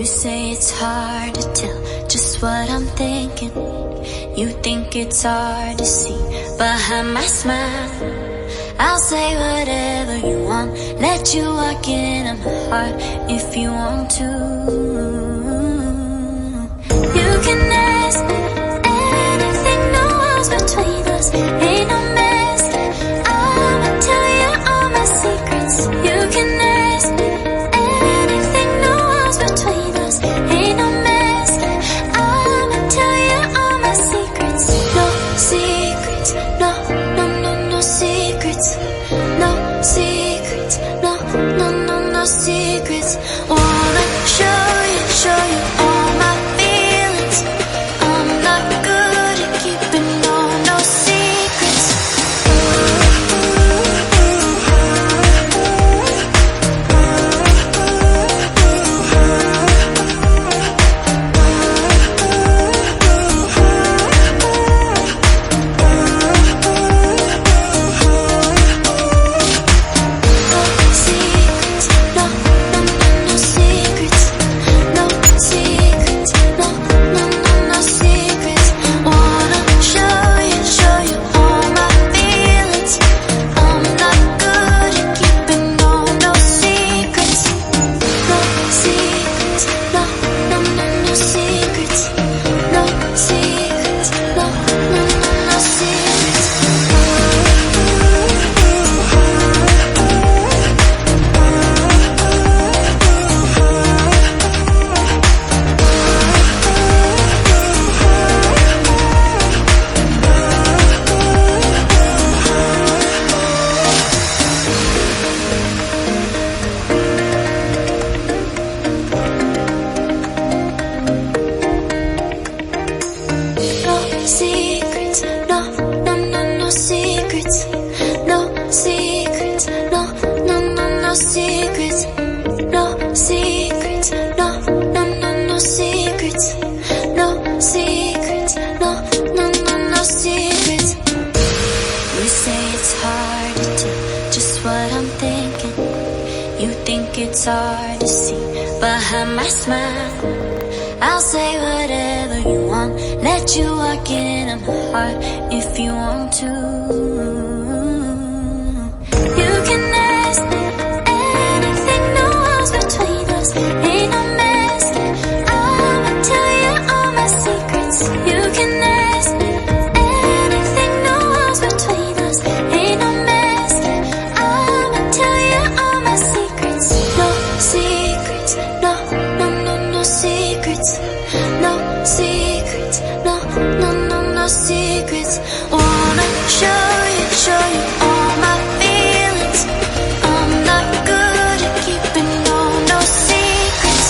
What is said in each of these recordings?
You say it's hard to tell just what I'm thinking. You think it's hard to see behind my smile. I'll say whatever you want, let you walk into my heart if you want to. You can ask me anything, no walls between us, ain't no mask. I'ma tell you all my secrets. You can ask me anything, no walls between us, ain't no mask. I'ma tell you all my secrets. No secrets, no, no, no, no secrets. No secrets, no, no, no, no secrets. Wanna show you all my feelings. I'm not good at keeping no secrets. It's hard to see behind my smile. I'll say whatever you want, let you walk into my heart if you want to. You can ask me anything, no walls between us, ain't no mask. I'ma tell you all my secrets. You can ask me anything, no walls between us, ain't no mask. I'ma tell you all my secrets. No secrets, no, no, no, no secrets. No secrets, no, no, no, no secrets. Wanna show you all my feelings. I'm not good at keeping no secrets.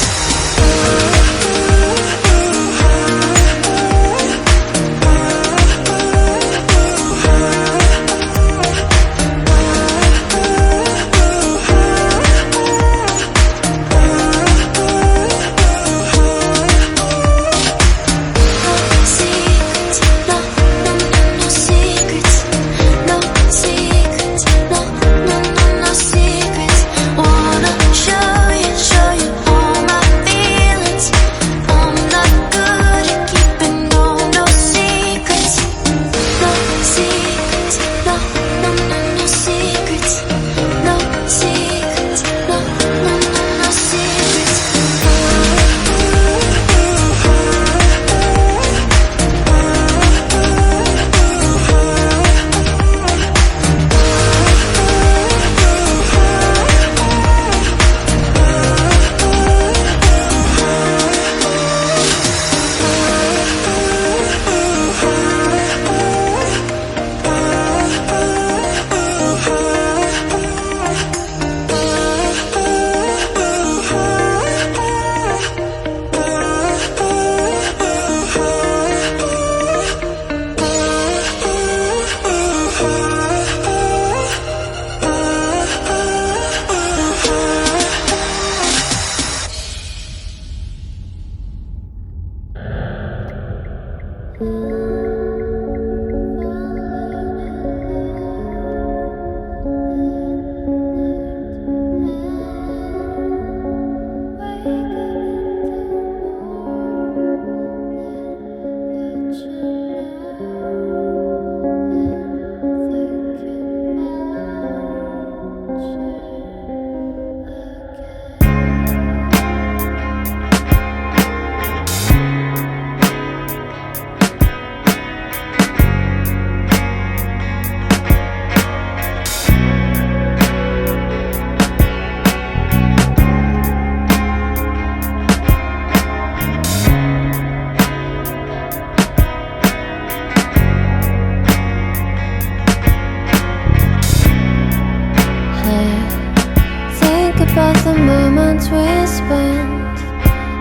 about the moments we spent.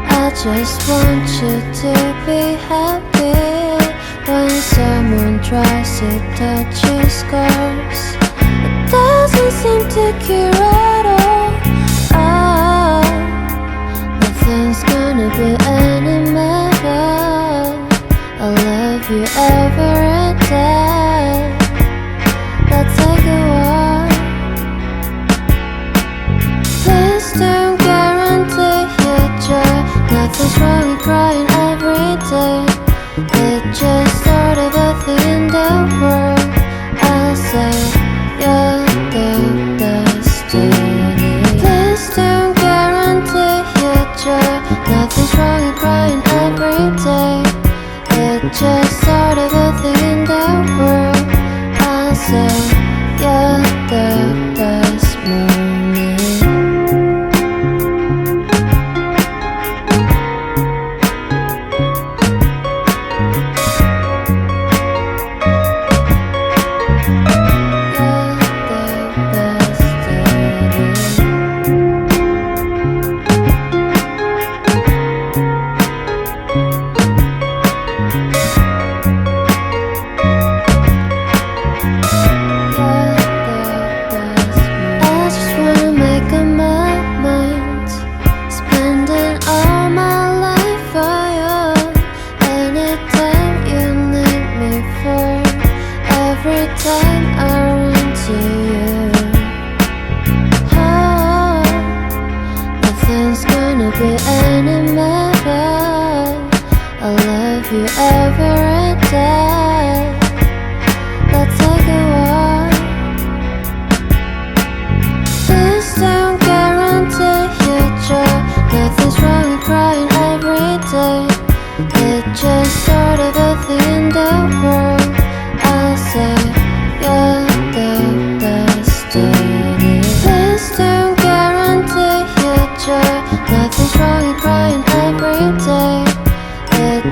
I just want you to be happy. When someone tries to touch your scars, it doesn't seem to cure at all. Nothing's gonna be any better. I'll love you every day. Let's take a walk. Please don't guarantee future. Nothing's wrong with crying every day. It's just sort of a thing in the world. I'll say you're the destiny. Please don't guarantee future. Nothing's wrong with crying every day. It's just sort of a thing in the world. I'll say you're the best morning.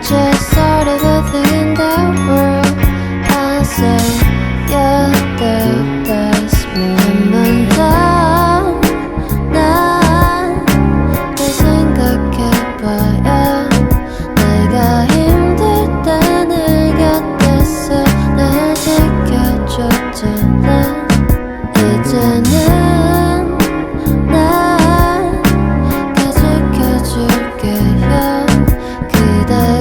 Just sort of a thing in the world. I'll say you're the best moment. 난 생각해봐야 내가 힘들 때 내 곁에서 날 지켜줬잖아. 이제는 날 지켜줄게요.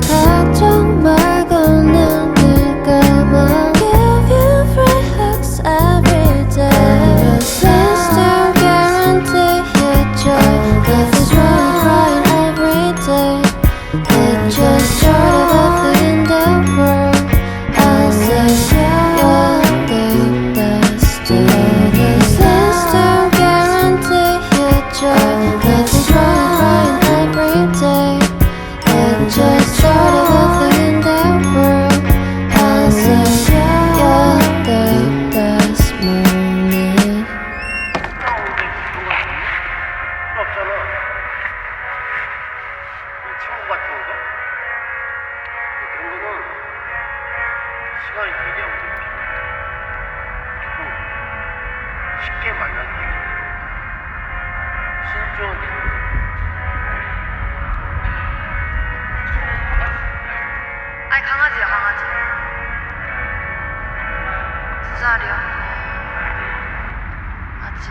걱정 말고 눈을 감아. Give you free hugs every day. Please don't guarantee future. Nothing's wrong with crying every day. It's just sort of a thing in the world. I'll say you're the destiny. Please don't guarantee future. Nothing's wrong with crying every day. It's just sort of a thing in the world. I'll say you're the best morning. 없잖아. 친구 같은 거? 그런 거는 시간이 되게 오래 필요해. 조금 쉽게 만나도 되겠네. 신중하게. 아니 강아지야 강아지. 2살이야. 맞지.